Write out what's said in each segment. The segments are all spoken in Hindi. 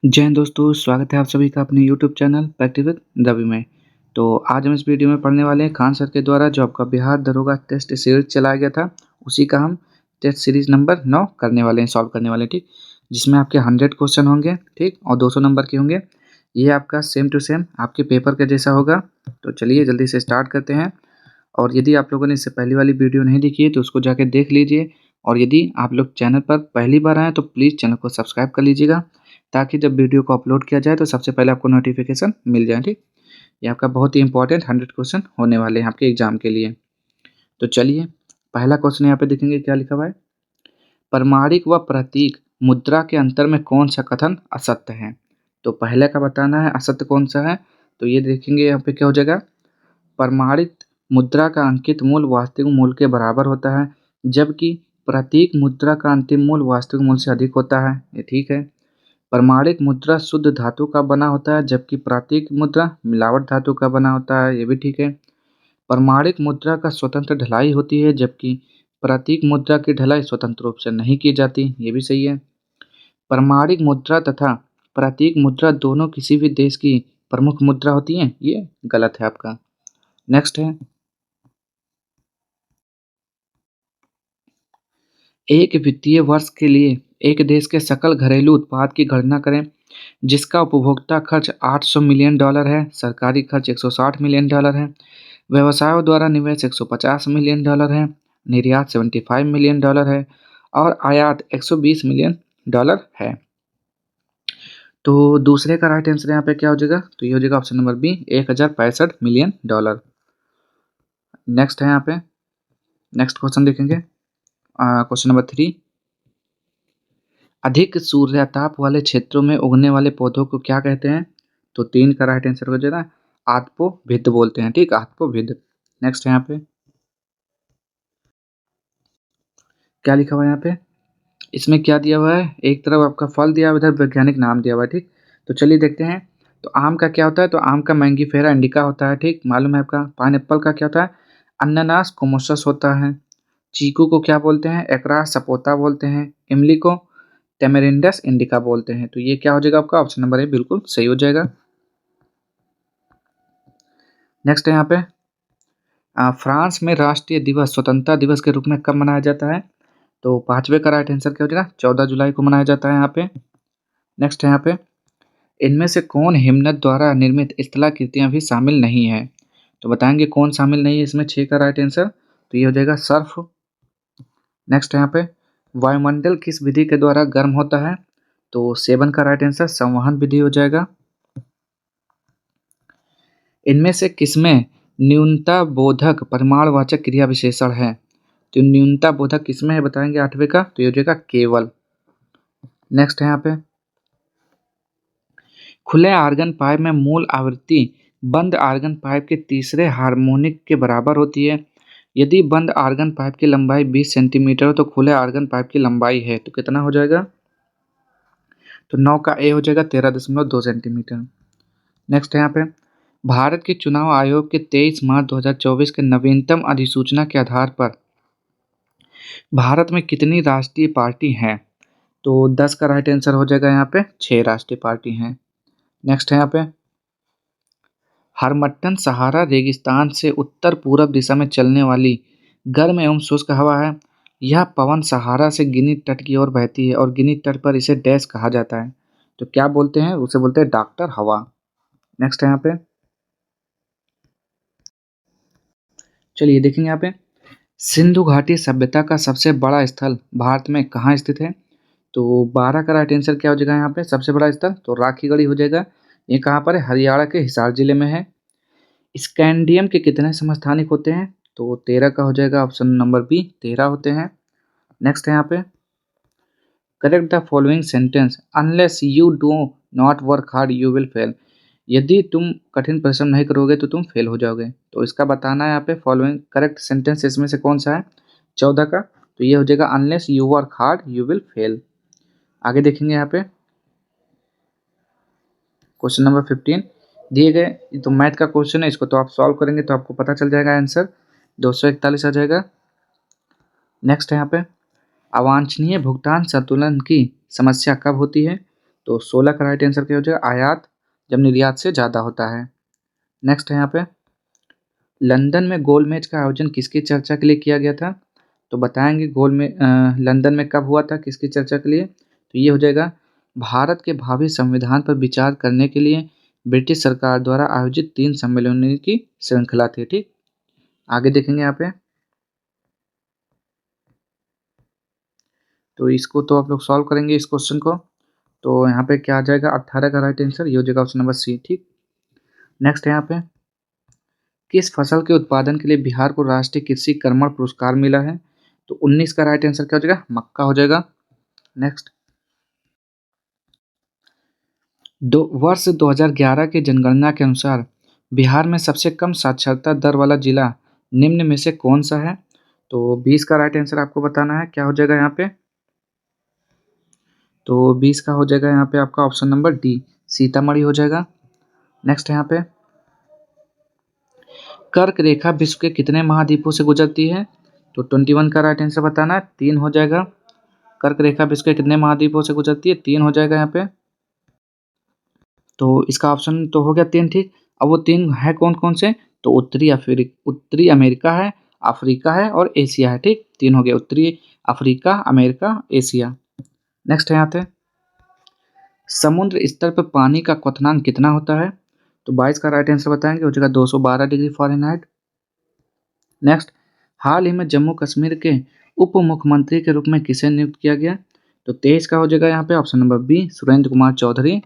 जय हिंद दोस्तों, स्वागत है आप सभी का अपने YouTube channel practice with Ravi में। तो आज हम इस वीडियो में पढ़ने वाले हैं खान सर के द्वारा जो आपका बिहार दरोगा टेस्ट सीरीज चलाया गया था, उसी का हम टेस्ट सीरीज नंबर 9 करने वाले हैं, सॉल्व करने वाले हैं, ठीक। जिसमें आपके 100 क्वेश्चन होंगे, ठीक, और 200 नंबर के होंगे। ये आपका सेम टू सेम आपके पेपर के जैसा होगा। तो चलिए जल्दी से स्टार्ट करते हैं। और यदि आप लोगों ने इससे पहली वाली वीडियो नहीं देखी है तो उसको जाके देख लीजिए। और यदि आप लोग चैनल पर पहली बार आए तो प्लीज़ चैनल को सब्सक्राइब कर लीजिएगा, ताकि जब वीडियो को अपलोड किया जाए तो सबसे पहले आपको नोटिफिकेशन मिल जाए, ठीक। ये आपका बहुत ही इंपॉर्टेंट 100 क्वेश्चन होने वाले हैं आपके एग्जाम के लिए। तो चलिए पहला क्वेश्चन यहाँ पे देखेंगे क्या लिखा हुआ है। प्रमाणिक व प्रतीक मुद्रा के अंतर में कौन सा कथन असत्य है। तो पहले का बताना है असत्य कौन सा है। तो ये देखेंगे यहाँ पे क्या हो जाएगा। प्रमाणित मुद्रा का अंकित मूल्य वास्तविक मूल्य के बराबर होता है, जबकि प्रतीक मुद्रा का अंतिम मूल्य वास्तविक मूल्य से अधिक होता है। ये ठीक है। प्रमाणिक मुद्रा शुद्ध धातु का बना होता है, जबकि प्रतीक मुद्रा मिलावट धातु का बना होता है। ये भी ठीक है। प्रमाणिक मुद्रा का स्वतंत्र ढलाई होती है, जबकि प्रतीक मुद्रा की ढलाई स्वतंत्र रूप से नहीं की जाती। ये भी सही है। प्रमाणिक मुद्रा तथा प्रतीक मुद्रा दोनों किसी भी देश की प्रमुख मुद्रा होती हैं। ये गलत है आपका। नेक्स्ट है, एक वित्तीय वर्ष के लिए एक देश के सकल घरेलू उत्पाद की गणना करें, जिसका उपभोक्ता खर्च $800 मिलियन है, सरकारी खर्च $160 मिलियन है, व्यवसायों द्वारा निवेश $150 मिलियन है, निर्यात $75 मिलियन है और आयात $120 मिलियन है। तो दूसरे का राइट आंसर यहाँ पे क्या हो जाएगा। तो ये हो जाएगा option number B, $1065 million. Next है यहाँ पे, नेक्स्ट क्वेश्चन देखेंगे। क्वेश्चन नंबर 3, अधिक सूर्यताप वाले क्षेत्रों में उगने वाले पौधों को क्या कहते हैं। तो 3 का राइट आंसर हो जाएगा आत्पोभिद बोलते हैं, ठीक, आत्पोभिद। नेक्स्ट है यहाँ पे क्या लिखा हुआ है यहाँ पे। इसमें क्या दिया हुआ है, एक तरफ आपका फल दिया हुआ है, इधर वैज्ञानिक नाम दिया हुआ है, ठीक। तो चलिए देखते हैं। तो आम का क्या होता है। तो आम का मैंगीफेरा इंडिका होता है, ठीक, मालूम है आपका। पाइनएप्पल का क्या होता है, अनानास कोमोसस होता है। चीकू को क्या बोलते हैं, एकरास सपोता बोलते हैं। इमली को टेमेरिंडस इंडिका बोलते हैं। तो ये क्या हो जाएगा आपका ऑप्शन नंबर ए बिल्कुल सही हो जाएगा। नेक्स्ट है यहाँ पे, फ्रांस में राष्ट्रीय दिवस स्वतंत्रता दिवस के रूप में कब मनाया जाता है। तो 5वें का राइट आंसर क्या हो जाएगा, 14 जुलाई को मनाया जाता है यहाँ पे। नेक्स्ट है यहाँ पे, इनमें से कौन हिमनद द्वारा निर्मित स्थलाकृतियाँ भी शामिल नहीं है। तो बताएंगे कौन शामिल नहीं है इसमें। 6 का राइट आंसर तो ये हो जाएगा सर्फ। नेक्स्ट है यहाँ पे, वायुमंडल किस विधि के द्वारा गर्म होता है। तो 7 का राइट आंसर संवहन विधि हो जाएगा। इनमें से किसमें न्यूनता बोधक परिमाणवाचक क्रिया विशेषण है। तो न्यूनता बोधक किसमें है बताएंगे 8वें का। तो ये हो जाएगा केवल। नेक्स्ट है यहाँ पे, खुले आर्गन पाइप में मूल आवृत्ति बंद आर्गन पाइप के तीसरे हार्मोनिक के बराबर होती है। यदि बंद आर्गन पाइप की लंबाई 20 सेंटीमीटर हो तो खुले आर्गन पाइप की लंबाई है तो कितना हो जाएगा। तो 9 का ए हो जाएगा 13.2 सेंटीमीटर। नेक्स्ट है यहाँ पे, भारत के चुनाव आयोग के 23 मार्च 2024 के नवीनतम अधिसूचना के आधार पर भारत में कितनी राष्ट्रीय पार्टी हैं। तो 10 का राइट आंसर हो जाएगा यहाँ पे 6 राष्ट्रीय पार्टी हैं। नेक्स्ट है यहाँ पे, हरमट्टन सहारा रेगिस्तान से उत्तर पूरब दिशा में चलने वाली गर्म एवं शुष्क हवा है। यह पवन सहारा से गिनी तट की ओर बहती है और गिनी तट पर इसे डैश कहा जाता है। तो क्या बोलते हैं, उसे बोलते हैं डॉक्टर हवा। नेक्स्ट है यहाँ पे, चलिए देखेंगे यहाँ पे, सिंधु घाटी सभ्यता का सबसे बड़ा स्थल भारत में कहाँ स्थित है। तो 12 का राइट आंसर क्या हो जाएगा यहाँ पे, सबसे बड़ा स्थल तो राखीगढ़ी हो जाएगा। ये कहाँ पर है, हरियाणा के हिसार जिले में है। स्कैंडियम के कितने समस्थानिक होते हैं। तो 13 का हो जाएगा ऑप्शन नंबर बी, 13 होते हैं। नेक्स्ट है यहाँ पे, correct the following sentence unless you do not work hard you will fail. यदि तुम कठिन परिश्रम नहीं करोगे तो तुम फेल हो जाओगे। तो इसका बताना है यहाँ पे फॉलोइंग करेक्ट सेंटेंस इसमें से कौन सा है 14 का। तो ये हो जाएगा unless you work hard you will fail. आगे देखेंगे यहाँ पे, क्वेश्चन नंबर 15 दिए गए तो मैथ का क्वेश्चन है, इसको तो आप सॉल्व करेंगे तो आपको पता चल जाएगा आंसर 241 आ जाएगा। नेक्स्ट है यहाँ पे, अवांछनीय भुगतान संतुलन की समस्या कब होती है। तो 16 का राइट आंसर क्या हो जाएगा, आयात जब निर्यात से ज़्यादा होता है। नेक्स्ट है यहाँ पे, लंदन में गोल मैच का आयोजन किसकी चर्चा के लिए किया गया था? तो बताएंगे गोल में लंदन में कब हुआ था, किसकी चर्चा के लिए? तो ये हो जाएगा भारत के भावी संविधान पर विचार करने के लिए ब्रिटिश सरकार द्वारा आयोजित 3 सम्मेलनों की श्रृंखला थी। ठीक, आगे देखेंगे यहाँ पे। तो इसको तो आप लोग सॉल्व करेंगे इस क्वेश्चन को। तो यहाँ पे क्या आ जाएगा, 18 का राइट आंसर, ये हो जाएगा ऑप्शन नंबर सी। ठीक, नेक्स्ट है यहाँ पे, किस फसल के उत्पादन के लिए बिहार को राष्ट्रीय कृषि कर्मण पुरस्कार मिला है? तो 19 का राइट आंसर क्या हो जाएगा, मक्का हो जाएगा। नेक्स्ट, वर्ष 2011 की जनगणना के अनुसार बिहार में सबसे कम साक्षरता दर वाला जिला निम्न में से कौन सा है? तो 20 का राइट आंसर आपको बताना है, क्या हो जाएगा यहाँ पे? तो 20 का हो जाएगा यहाँ पे आपका ऑप्शन नंबर डी, सीतामढ़ी हो जाएगा। नेक्स्ट यहाँ पे, कर्क रेखा विश्व के कितने महाद्वीपों से गुजरती है? तो 21 का राइट आंसर बताना है, 3 हो जाएगा। कर्क रेखा विश्व के कितने महाद्वीपों से गुजरती है? 3 हो जाएगा यहाँ पे। तो इसका ऑप्शन तो हो गया 3। ठीक, अब वो 3 है कौन कौन से? तो उत्तरी अमेरिका है, अफ्रीका है और एशिया है। ठीक, 3 हो गया, उत्तरी अफ्रीका, अमेरिका, एशिया। नेक्स्ट है यहाँ पे, समुद्र स्तर पर पानी का क्वथनांक कितना होता है? तो 22 का राइट आंसर बताएंगे, हो जाएगा 212 डिग्री फ़ारेनहाइट। नेक्स्ट, हाल ही में जम्मू कश्मीर के उप मुख्यमंत्री के रूप में किसे नियुक्त किया गया? तो 23 का हो जाएगा यहाँ पे option number B, Surendra Kumar Chaudhary.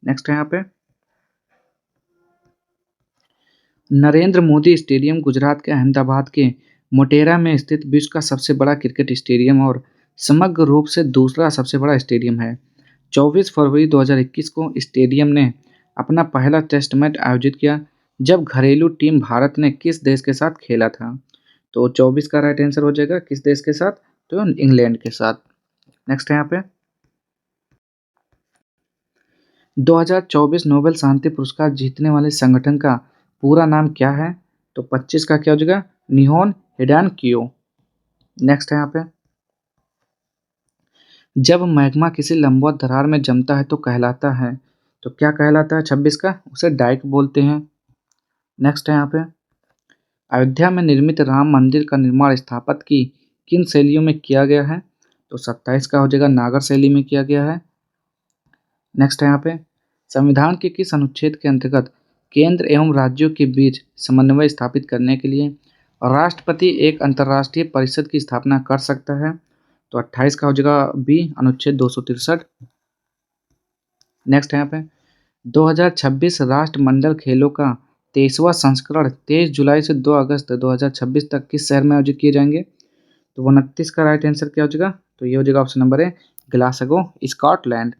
Next है यहाँ पे, नरेंद्र मोदी स्टेडियम गुजरात के अहमदाबाद के मोटेरा में स्थित विश्व का सबसे बड़ा क्रिकेट स्टेडियम और समग्र रूप से दूसरा सबसे बड़ा स्टेडियम है। 24 फरवरी 2021 को स्टेडियम ने अपना पहला टेस्ट मैच आयोजित किया जब घरेलू टीम भारत ने किस देश के साथ खेला था? तो 24 का राइट आंसर हो जाएगा किस देश के साथ? तो इंग्लैंड के साथ। नेक्स्ट है यहाँ पे, 2024 नोबेल शांति पुरस्कार जीतने वाले संगठन का पूरा नाम क्या है? तो 25 का क्या हो जाएगा, निहोन हिडान कियो। नेक्स्ट है यहाँ पे, जब मैग्मा किसी लंबवत दरार में जमता है तो कहलाता है, तो क्या कहलाता है 26 का? उसे डाइक बोलते हैं। नेक्स्ट है यहाँ पे, अयोध्या में निर्मित राम मंदिर का निर्माण स्थापत्य की किन शैलियों में किया गया है? तो 27 का हो जाएगा नागर शैली में किया गया है। नेक्स्ट है यहाँ पे, संविधान के किस अनुच्छेद के अंतर्गत केंद्र एवं राज्यों के बीच समन्वय स्थापित करने के लिए राष्ट्रपति एक अंतर्राष्ट्रीय परिषद की स्थापना कर सकता है? तो 28 का हो जाएगा बी, अनुच्छेद 263। नेक्स्ट है यहाँ पे, 2026 राष्ट्रमंडल खेलों का 23वां संस्करण 23 जुलाई से 2 अगस्त 2026 तक किस शहर में आयोजित किए जाएंगे? तो 29 का राइट आंसर क्या हो जाएगा? तो ये हो जाएगा option number A, Glasgow, Scotland.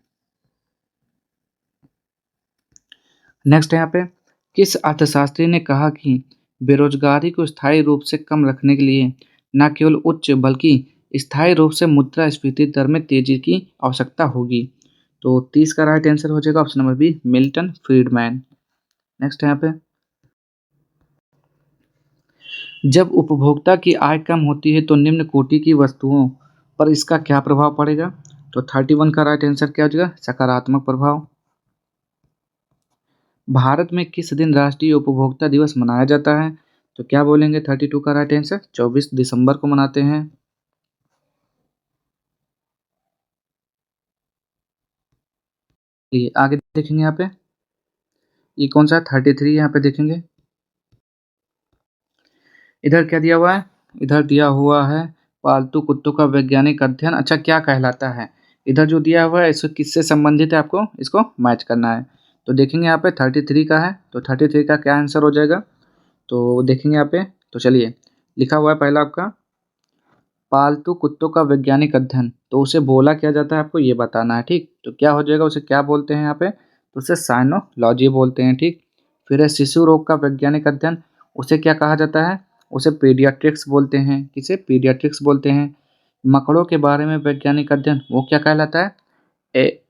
Next है यहाँ पे, किस अर्थशास्त्री ने कहा कि बेरोजगारी को स्थायी रूप से कम रखने के लिए न केवल उच्च बल्कि स्थायी रूप से मुद्रास्फीति दर में तेजी की आवश्यकता होगी? तो 30 का राइट आंसर हो जाएगा option number B, Milton Friedman. Next है यहाँ पे, जब उपभोक्ता की आय कम होती है तो निम्न कोटि की वस्तुओं पर इसका क्या प्रभाव पड़ेगा? तो 31 का राइट आंसर क्या हो जाएगा, सकारात्मक प्रभाव। भारत में किस दिन राष्ट्रीय उपभोक्ता दिवस मनाया जाता है? तो क्या बोलेंगे 32 का राइट आंसर, 24 दिसंबर को मनाते हैं। ये आगे देखेंगे यहाँ पे, ये कौन सा 33 यहाँ पे देखेंगे। इधर क्या दिया हुआ है? इधर दिया हुआ है पालतू कुत्तों का वैज्ञानिक अध्ययन अच्छा क्या कहलाता है। इधर जो दिया हुआ है इसको किससे संबंधित है, आपको इसको मैच करना है। तो देखेंगे यहाँ पे 33 का है, तो 33 का क्या आंसर हो जाएगा? तो देखेंगे यहाँ पे, तो चलिए लिखा हुआ है पहला आपका पालतू कुत्तों का वैज्ञानिक अध्ययन, तो उसे बोला क्या जाता है आपको ये बताना है। ठीक, तो क्या हो जाएगा, उसे क्या बोलते हैं यहाँ पे? तो उसे साइनोलॉजी बोलते हैं। ठीक, फिर है शिशु रोग का वैज्ञानिक अध्ययन, उसे क्या कहा जाता है? उसे पीडियाट्रिक्स बोलते हैं। किसे? पीडियाट्रिक्स बोलते हैं। मकड़ों के बारे में वैज्ञानिक अध्ययन वो क्या कहलाता है?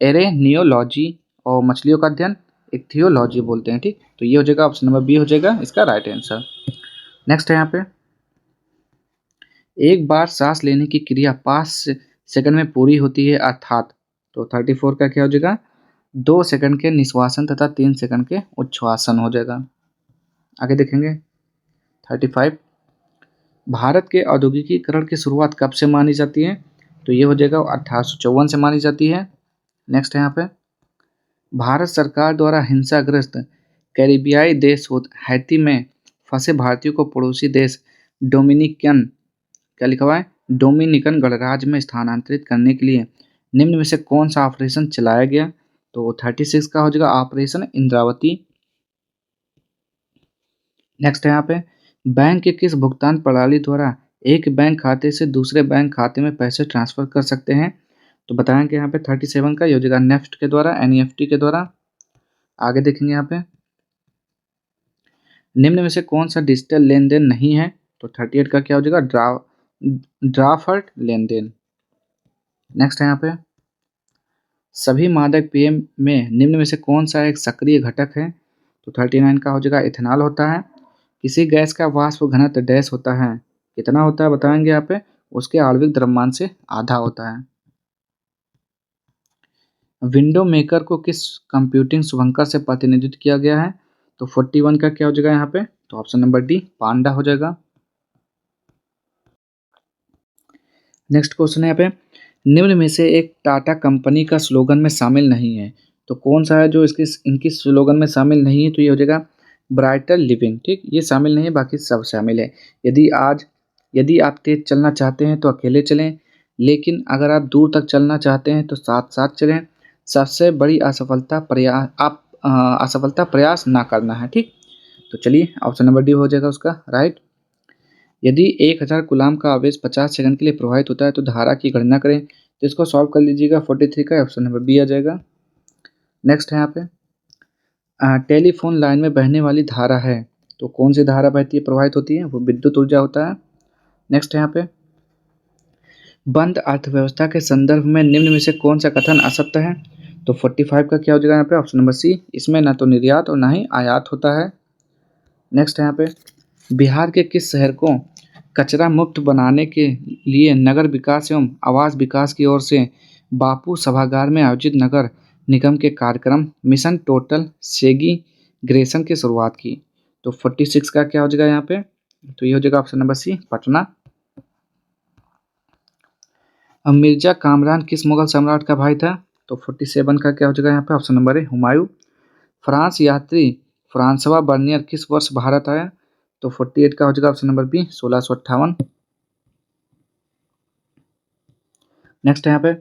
एरेनियोलॉजी। और मछलियों का अध्ययन इक्थियोलॉजी बोलते हैं। ठीक, तो ये हो जाएगा ऑप्शन नंबर बी हो जाएगा इसका राइट आंसर। नेक्स्ट है यहाँ पे, एक बार सांस लेने की क्रिया 5 सेकंड में पूरी होती है अर्थात, तो 34 का क्या हो जाएगा? 2 सेकंड के निश्वासन तथा 3 सेकंड के उच्छ्वासन हो जाएगा। आगे देखेंगे 35। भारत के औद्योगिकीकरण की शुरुआत कब से मानी जाती है? तो ये हो जाएगा 1854 से मानी जाती है। नेक्स्ट है यहाँ पे, भारत सरकार द्वारा हिंसाग्रस्त कैरिबियाई देश हैती में फंसे भारतीयों को पड़ोसी देश डोमिनिकन, क्या लिखा हुआ है, डोमिनिकन गणराज्य में स्थानांतरित करने के लिए निम्न में से कौन सा ऑपरेशन चलाया गया? तो 36 का हो जाएगा ऑपरेशन इंद्रावती। नेक्स्ट है यहाँ पे, बैंक के किस भुगतान प्रणाली द्वारा एक बैंक खाते से दूसरे बैंक खाते में पैसे ट्रांसफर कर सकते हैं? तो बताएंगे यहाँ पे 37 का, ये हो जाएगा नेफ्ट के द्वारा, एनईएफटी के द्वारा। आगे देखेंगे यहाँ पे, निम्न में से कौन सा डिजिटल लेन देन नहीं है? तो 38 का क्या हो जाएगा, ड्राफ्ट लेन देन। नेक्स्ट है यहाँ पे, सभी मादक पेय में निम्न में से कौन सा एक सक्रिय घटक है? तो 39 का हो जाएगा इथेनॉल होता है। किसी गैस का वाष्प घनत्व डैश होता है, कितना होता है बताएंगे यहाँ पे, उसके आणविक द्रव्यमान से आधा होता है। विंडो मेकर को किस कंप्यूटिंग शुभंकर से प्रतिनिधित्व किया गया है? तो 41 का क्या हो जाएगा यहाँ पे, तो ऑप्शन नंबर डी पांडा हो जाएगा। नेक्स्ट क्वेश्चन है यहाँ पे, निम्न में से एक टाटा कंपनी का स्लोगन में शामिल नहीं है, तो कौन सा है जो इनकी स्लोगन में शामिल नहीं है? तो ये हो जाएगा ब्राइटर लिविंग। ठीक, ये शामिल नहीं है, बाकी सब शामिल है। यदि आप तेज चलना चाहते हैं तो अकेले चलें, लेकिन अगर आप दूर तक चलना चाहते हैं तो साथ साथ चलें। सबसे बड़ी असफलता प्रयास ना करना है। ठीक, तो चलिए ऑप्शन नंबर डी हो जाएगा उसका राइट। यदि 1000 कूलाम का आवेश 50 सेकंड के लिए प्रवाहित होता है तो धारा की गणना करें। तो इसको सॉल्व कर लीजिएगा, 43 का ऑप्शन नंबर बी आ जाएगा। नेक्स्ट है यहाँ पे, टेलीफोन लाइन में बहने वाली धारा है, तो कौन सी धारा बहती है, प्रवाहित होती है? वो विद्युत ऊर्जा होता है। नेक्स्ट है यहाँ पे, बंद अर्थव्यवस्था के संदर्भ में निम्न में से कौन सा कथन असत्य है? तो 45 का क्या हो जाएगा यहाँ पे, ऑप्शन नंबर सी, इसमें ना तो निर्यात और ना ही आयात होता है। नेक्स्ट है यहाँ पे, बिहार के किस शहर को कचरा मुक्त बनाने के लिए नगर विकास एवं आवास विकास की ओर से बापू सभागार में आयोजित नगर निगम के कार्यक्रम मिशन टोटल सेग्रीगेशन की शुरुआत की? तो 46 का क्या हो जाएगा यहाँ पे, तो ये हो जाएगा ऑप्शन नंबर सी पटना। अब मिर्जा कामरान किस मुगल सम्राट का भाई था? तो 47 का क्या हो जाएगा यहाँ पे, option number A Humayun. France यात्री फ्रांसवा बर्नियर किस वर्ष भारत आया? तो 48 का हो जाएगा ऑप्शन नंबर बी 1658। नेक्स्ट यहाँ पे,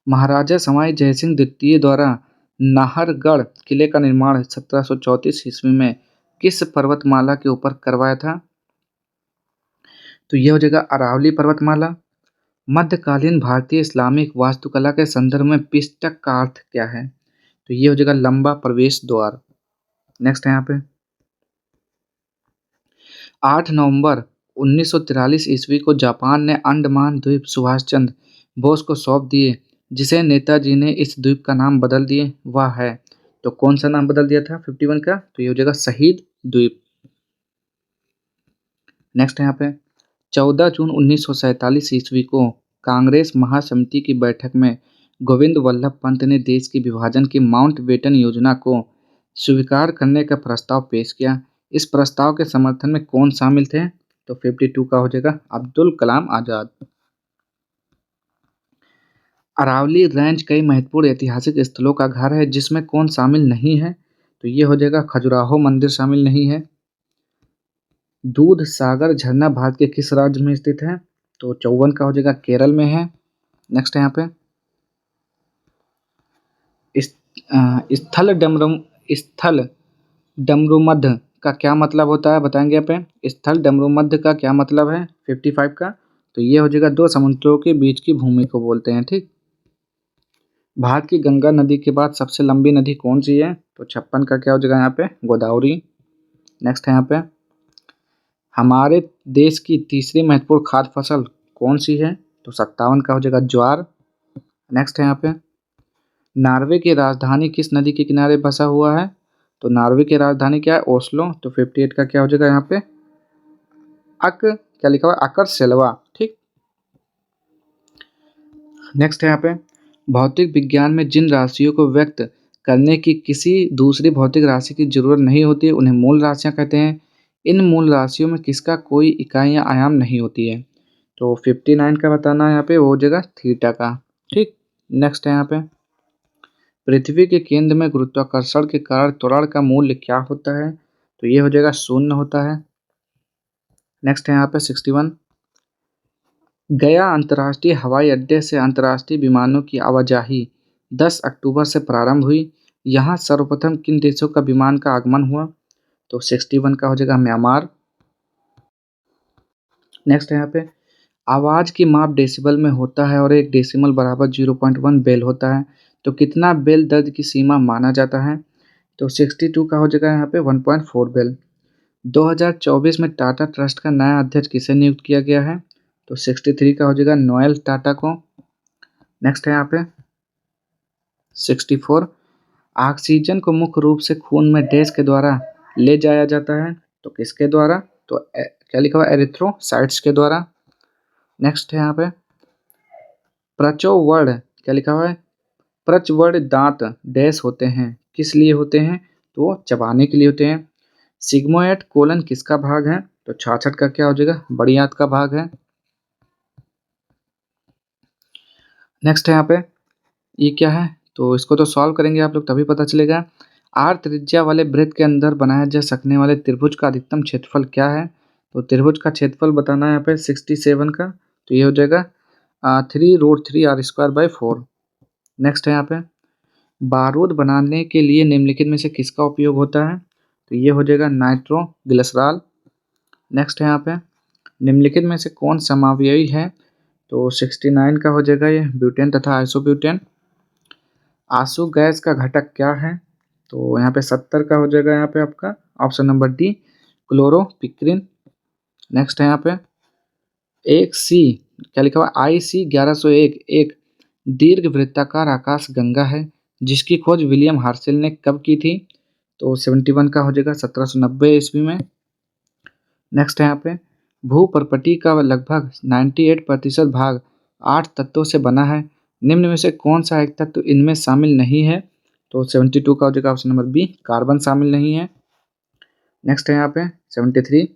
महाराजा सवाई जयसिंह द्वितीय द्वारा नाहरगढ़ किले का निर्माण 1734 ईस्वी में किस पर्वतमाला के ऊपर करवाया था? तो यह हो जाएगा अरावली पर्वतमाला। मध्यकालीन भारतीय इस्लामिक वास्तुकला के संदर्भ में पिस्टक का अर्थ क्या है? तो ये हो जाएगा लंबा प्रवेश द्वार। नेक्स्ट है यहाँ पे, 8 नवंबर 1943 ईस्वी को जापान ने अंडमान द्वीप सुभाष चंद्र बोस को सौंप दिए, जिसे नेताजी ने इस द्वीप का नाम बदल दिए, वह है? तो कौन सा नाम बदल दिया था 51 का? तो ये हो जाएगा शहीद द्वीप। नेक्स्ट है यहाँ पे, 14 जून 1947 ईस्वी को कांग्रेस महासमिति की बैठक में गोविंद वल्लभ पंत ने देश के विभाजन की माउंटबेटन योजना को स्वीकार करने का प्रस्ताव पेश किया। इस प्रस्ताव के समर्थन में कौन शामिल थे? तो 52 का हो जाएगा अब्दुल कलाम आजाद। अरावली रेंज कई महत्वपूर्ण ऐतिहासिक स्थलों का घर है, जिसमें कौन शामिल नहीं है? तो ये हो जाएगा खजुराहो मंदिर शामिल नहीं है। दूध सागर झरना भारत के किस राज्य में स्थित है? तो 54 का हो जाएगा केरल में है। नेक्स्ट है यहाँ पे, स्थल डमरूमध्य का क्या मतलब होता है बताएंगे यहाँ पे, स्थल डमरूमध्य का क्या मतलब है 55 का? तो ये हो जाएगा दो समुद्रों के बीच की भूमि को बोलते हैं। ठीक, भारत की गंगा नदी के बाद सबसे लंबी नदी कौन सी है? तो 56 का क्या हो जाएगा यहाँ पे, गोदावरी। नेक्स्ट है यहाँ पे, हमारे देश की तीसरी महत्वपूर्ण खाद्य फसल कौन सी है? तो 57 का हो जाएगा ज्वार। नेक्स्ट है यहाँ पे, नॉर्वे की राजधानी किस नदी के किनारे बसा हुआ है? तो नॉर्वे की राजधानी क्या है, ओस्लो। तो 58 का क्या हो जाएगा यहाँ पे, क्या लिखा हुआ है, अकरसेल्वा। ठीक, नेक्स्ट है यहाँ पे, भौतिक विज्ञान में जिन राशियों को व्यक्त करने की किसी दूसरी भौतिक राशि की जरूरत नहीं होती है, उन्हें मूल राशियाँ कहते हैं। इन मूल राशियों में किसका कोई इकाई या आयाम नहीं होती है। तो 59 का बताना है यहाँ पे, वो हो जाएगा थीटा का। ठीक, नेक्स्ट है यहाँ पे, पृथ्वी के केंद्र में गुरुत्वाकर्षण के कारण त्वरण का मूल्य क्या होता है। तो ये हो जाएगा शून्य होता है। नेक्स्ट है यहाँ पे 61, गया अंतर्राष्ट्रीय हवाई अड्डे से अंतर्राष्ट्रीय विमानों की आवाजाही 10 अक्टूबर से प्रारंभ हुई। यहाँ सर्वप्रथम किन देशों का विमान का आगमन हुआ। तो 61 का हो जाएगा म्यांमार। नेक्स्ट है यहाँ पे, आवाज़ की माप डेसिबल में होता है और एक डेसिमल बराबर 0.1 बेल होता है। तो कितना बेल दर्द की सीमा माना जाता है। तो 62 का हो जाएगा यहाँ पे 1.4 बेल। 2024 में टाटा ट्रस्ट का नया अध्यक्ष किसे नियुक्त किया गया है। तो 63 का हो जाएगा नोएल टाटा को। नेक्स्ट है यहाँ पे 64, ऑक्सीजन को मुख्य रूप से खून में डैश के द्वारा ले जाया जाता है। तो किसके द्वारा। तो क्या लिखा हुआ है, एरिथ्रोसाइट्स के द्वारा। नेक्स्ट है यहाँ पे प्रचोवर्ण, क्या लिखा हुआ है, प्रचवर्ण दांत डैश होते हैं, किस लिए होते हैं। तो चबाने के लिए होते हैं। सिग्मोइड कोलन किसका भाग है। तो 66 का क्या हो जाएगा, बड़ी आंत का भाग है। नेक्स्ट है यहाँ पे, ये क्या है, तो इसको तो सॉल्व करेंगे आप लोग तभी पता चलेगा। आर त्रिज्या वाले वृत्त के अंदर बनाया जा सकने वाले त्रिभुज का अधिकतम क्षेत्रफल क्या है। तो त्रिभुज का क्षेत्रफल बताना है यहाँ पे 67 का। तो ये हो जाएगा 3√3r²/4। नेक्स्ट है यहाँ पे, बारूद बनाने के लिए निम्नलिखित में से किसका उपयोग होता है। तो ये हो जाएगा नाइट्रोग्लिसरॉल। नेक्स्ट है यहाँ पे, निम्नलिखित में से कौन समावयवी है। तो 69 का हो जाएगा ये ब्यूटेन तथा आइसोब्यूटेन। आंसू गैस का घटक क्या है। तो यहाँ पे 70 का हो जाएगा यहाँ पे आपका option number D, chloropicrin. Next है यहाँ पे एक सी, क्या लिखा हुआ, IC 1101 एक दीर्घ वृत्ताकार आकाश गंगा है जिसकी खोज विलियम हार्शेल ने कब की थी। तो 71 का हो जाएगा 1790 ईस्वी में। नेक्स्ट है यहाँ पे, भूपर्पटी का लगभग 98% भाग 8 तत्वों से बना है, निम्न में से कौन सा एक तत्व इनमें शामिल नहीं है। तो 72 का हो जाएगा ऑप्शन नंबर बी, कार्बन शामिल नहीं है। नेक्स्ट है यहाँ पे 73,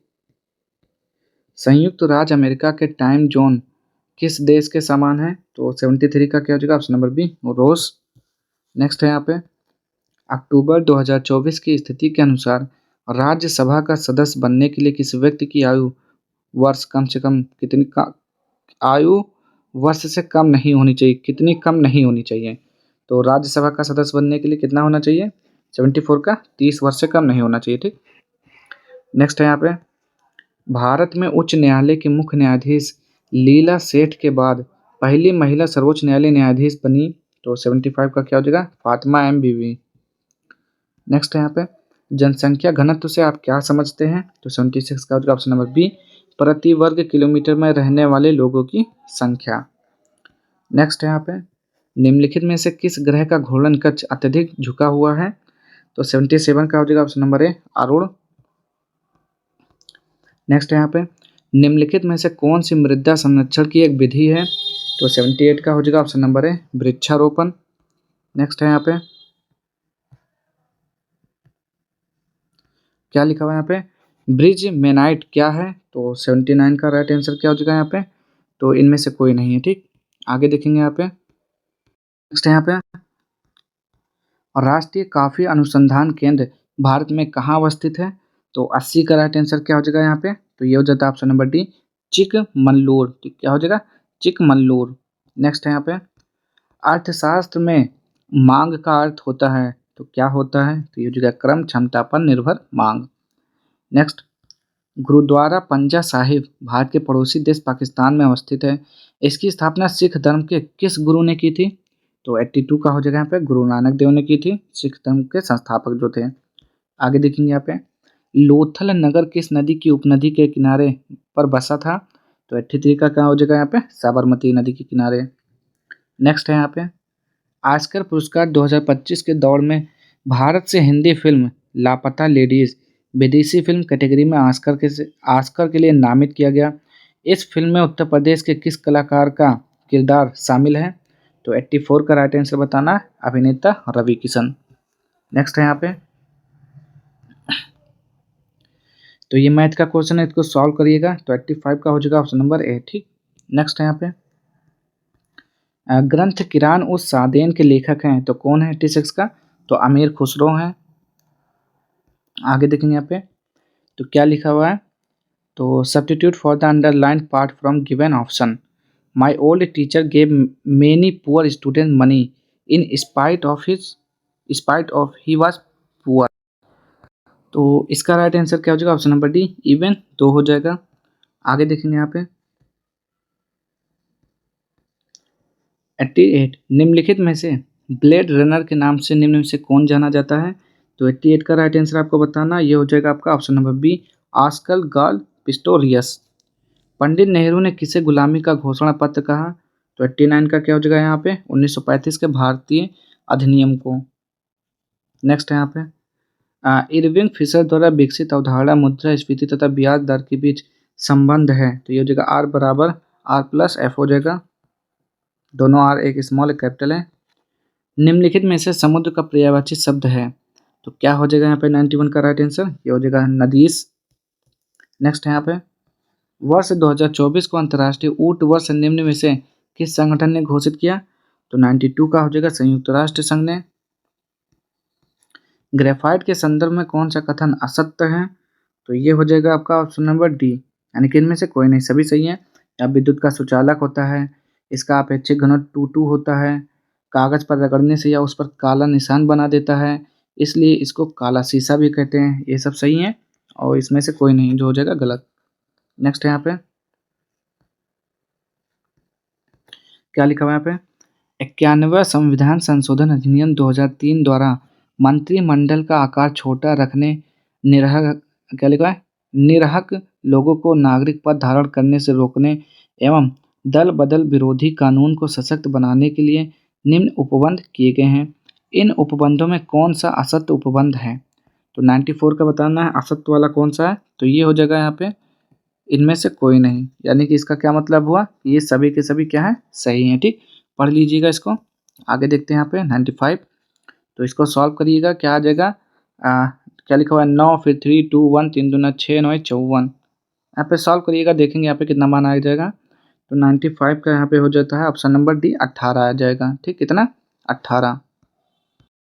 संयुक्त राज्य अमेरिका के टाइम जोन किस देश के समान है। तो 73 का क्या हो जाएगा ऑप्शन नंबर बी, रूस। नेक्स्ट है यहाँ पे, अक्टूबर 2024 की स्थिति के अनुसार राज्यसभा का सदस्य बनने के लिए किस व्यक्ति की आयु वर्ष कम से कम कितनी का, आयु वर्ष से कम नहीं होनी चाहिए, कितनी कम नहीं होनी चाहिए। तो राज्यसभा का सदस्य बनने के लिए कितना होना चाहिए, 74 का, 30 वर्ष से कम नहीं होना चाहिए। ठीक, नेक्स्ट है यहाँ पे, भारत में उच्च न्यायालय के मुख्य न्यायाधीश लीला सेठ के बाद पहली महिला सर्वोच्च न्यायालय न्यायाधीश बनी। तो 75 का क्या हो जाएगा, फातिमा एम बीवी। नेक्स्ट है यहाँ पे, जनसंख्या घनत्व से आप क्या समझते हैं। तो 76 का हो जाएगा ऑप्शन नंबर बी, प्रति वर्ग किलोमीटर में रहने वाले लोगों की संख्या। नेक्स्ट है यहाँ पे, निम्नलिखित में से किस ग्रह का घूर्णन कक्ष अत्यधिक झुका हुआ है। तो 77 का हो जाएगा option number A, Arun. Next है यहाँ पे, निम्नलिखित में से कौन सी मृदा संरक्षण की एक विधि है। तो 78 का हो जाएगा ऑप्शन नंबर ए, वृक्षारोपण। नेक्स्ट है यहाँ पे, क्या लिखा हुआ है यहाँ पे, ब्रिज मेनाइट क्या है। तो 79 का राइट आंसर क्या हो जाएगा यहाँ पे, तो इनमें से कोई नहीं है। ठीक, आगे देखेंगे यहाँ पे। नेक्स्ट है यहाँ पे, राष्ट्रीय कॉफी अनुसंधान केंद्र भारत में कहाँ अवस्थित है। तो 80 का राइट आंसर क्या हो जाएगा यहाँ पे, तो ये हो जाता है ऑप्शन नंबर डी, चिकमंगलूर। ठीक, क्या हो जाएगा, चिकमंगलूर। नेक्स्ट है यहाँ पे, अर्थशास्त्र में मांग का अर्थ होता है, तो क्या होता है। तो ये हो जाएगा क्रम क्षमता पर निर्भर मांग। नेक्स्ट, गुरुद्वारा पंजा साहिब भारत के पड़ोसी देश पाकिस्तान में अवस्थित है, इसकी स्थापना सिख धर्म के किस गुरु ने की थी। तो 82 का हो जाएगा यहाँ पे, गुरु नानक देव ने की थी, सिख धर्म के संस्थापक जो थे। आगे देखेंगे यहाँ पे, लोथल नगर किस नदी की उपनदी के किनारे पर बसा था। तो 83 का क्या हो जाएगा यहाँ पे, साबरमती नदी के किनारे। नेक्स्ट है यहाँ पे, ऑस्कर पुरस्कार 2025 के दौर में भारत से हिंदी फिल्म लापता लेडीज विदेशी फिल्म कैटेगरी में ऑस्कर के लिए नामित किया गया। इस फिल्म में उत्तर प्रदेश के किस कलाकार का किरदार शामिल है। तो 84 का राइट आंसर बताना है, अभिनेता रवि किशन। नेक्स्ट है यहाँ पे, तो ये मैथ का क्वेश्चन है, इसको सॉल्व करिएगा तो 85 का हो जाएगा ऑप्शन नंबर ए। ठीक, नेक्स्ट है यहाँ पे, ग्रंथ किरान उस सादेन के लेखक हैं, तो कौन है 86 का, तो अमीर खुसरो हैं। आगे देखेंगे यहाँ पे, तो क्या लिखा हुआ है, तो substitute for the underline part from given option, my old teacher gave many poor student money in spite of he was poor. तो इसका राइट आंसर क्या हो जाएगा, ऑप्शन नंबर डी, इवन 2 हो जाएगा। आगे देखेंगे यहाँ पे, 88, निम्नलिखित में से ब्लेड रनर के नाम से निम्न में से कौन जाना जाता है, तो 88 का राइट आंसर आपको बताना, ये हो जाएगा आपका ऑप्शन नंबर बी, आस्कल गाल पिस्टोरियस। पंडित नेहरू ने किसे गुलामी का घोषणा पत्र कहा, तो 89 का क्या हो जाएगा यहाँ पे, 1935 के भारतीय अधिनियम को। नेक्स्ट है यहाँ पे, इरविंग फिशर द्वारा विकसित अवधारणा मुद्रास्फीति तथा ब्याज दर के बीच संबंध है, तो ये हो जाएगा आर बराबर आर प्लस एफ हो जाएगा, दोनों आर एक स्मॉल एक कैपिटल है। निम्नलिखित में से समुद्र का पर्यायवाची शब्द है, तो क्या हो जाएगा यहाँ पे 91 का राइट आंसर, ये हो जाएगा नदीस। नेक्स्ट है यहाँ पे, वर्ष 2024 को अंतर्राष्ट्रीय ऊंट वर्ष निम्न में से किस संगठन ने घोषित किया, तो 92 का हो जाएगा संयुक्त राष्ट्र संघ ने। ग्रेफाइट के संदर्भ में कौन सा कथन असत्य है, तो ये हो जाएगा आपका ऑप्शन नंबर डी, यानी कि इनमें से कोई नहीं, सभी सही है। या विद्युत का सुचालक होता है, इसका अपेक्षिक घनत्व 2 होता है, कागज पर रगड़ने से या उस पर काला निशान बना देता है, इसलिए इसको काला शीशा भी कहते हैं। ये सब सही है और इसमें से कोई नहीं जो हो जाएगा गलत। नेक्स्ट है यहाँ पे, क्या लिखा हुआ है यहाँ पे, 91वां संविधान संशोधन अधिनियम 2003 द्वारा मंत्रिमंडल का आकार छोटा रखने, निरहक क्या लिखा है, निरहक लोगों को नागरिक पद धारण करने से रोकने एवं दल बदल विरोधी कानून को सशक्त बनाने के लिए निम्न उपबंध किए गए हैं। इन उपबंधों में कौन सा असत्य उपबंध है, तो 94 का बताना है असत्य वाला कौन सा है, तो ये हो जाएगा यहाँ पे इनमें से कोई नहीं, यानी कि इसका क्या मतलब हुआ, ये सभी के सभी क्या है, सही हैं। ठीक, पढ़ लीजिएगा इसको। आगे देखते हैं यहाँ पे 95, तो इसको सॉल्व करिएगा, क्या आ जाएगा, क्या लिखा हुआ है 9 फिर 3 2 1 3 दूना 6 9 54, यहाँ पे सॉल्व करिएगा, देखेंगे यहाँ पे कितना मान आ जाएगा, तो 95 का यहाँ पे हो जाता है ऑप्शन नंबर डी 18 आ जाएगा। ठीक, कितना 18।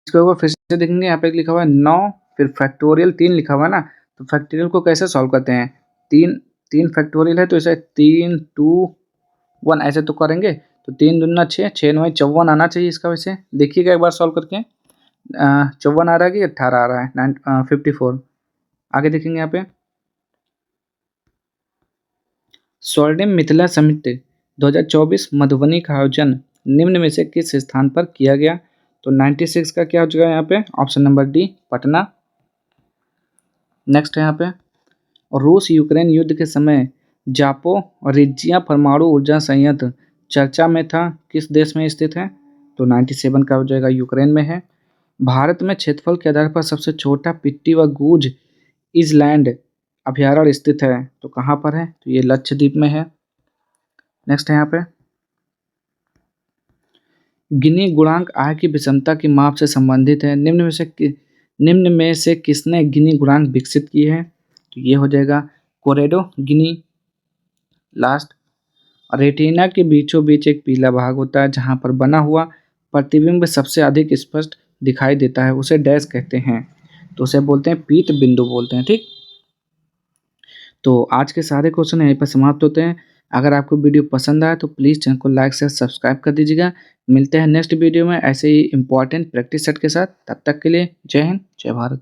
इसको एक बार फिर से देखेंगे, यहाँ पे लिखा हुआ है 9 फिर फैक्टोरियल 3 लिखा हुआ है ना, तो फैक्टोरियल को कैसे सॉल्व करते हैं, 3 फैक्टोरियल है तो इसे 3 2 1 ऐसे तो करेंगे, तो 3 दूना 6 6 9 54 आना चाहिए इसका, वैसे देखिएगा एक बार सॉल्व करके, 54 आ रहा है कि 18 आ रहा है, 54। आगे देखेंगे यहाँ पे, स्वर्णिम मिथिला समिति 2024 मधुबनी का आयोजन निम्न में से किस स्थान पर किया गया, तो 96 का क्या हो जाएगा यहाँ पे, option number D Patna. Next है यहाँ पे, रूस यूक्रेन युद्ध के समय जापोरिज्जिया परमाणु ऊर्जा संयंत्र चर्चा में था, किस देश में स्थित है, तो 97 का हो जाएगा यूक्रेन में है। भारत में क्षेत्रफल के आधार पर सबसे छोटा पिट्टी व गूज इजलैंड अभयारण्य स्थित है, तो कहाँ पर है, तो ये लक्षद्वीप में है। नेक्स्ट है यहाँ पे, गिनी गुणांक आय की विषमता की माप से संबंधित है, निम्न में से किसने गिनी गुणांक विकसित की है, तो ये हो जाएगा कोरेडो गिनी। लास्ट, रेटिना के बीचों बीच एक पीला भाग होता है जहाँ पर बना हुआ प्रतिबिंब सबसे अधिक स्पष्ट दिखाई देता है, उसे डैश कहते हैं, तो उसे बोलते हैं पीत बिंदु बोलते हैं। ठीक, तो आज के सारे क्वेश्चन यहीं पर समाप्त होते हैं। अगर आपको वीडियो पसंद आया तो प्लीज़ चैनल को लाइक शेयर सब्सक्राइब कर दीजिएगा। मिलते हैं नेक्स्ट वीडियो में ऐसे ही इंपॉर्टेंट प्रैक्टिस सेट के साथ, तब तक के लिए जय हिंद जय भारत।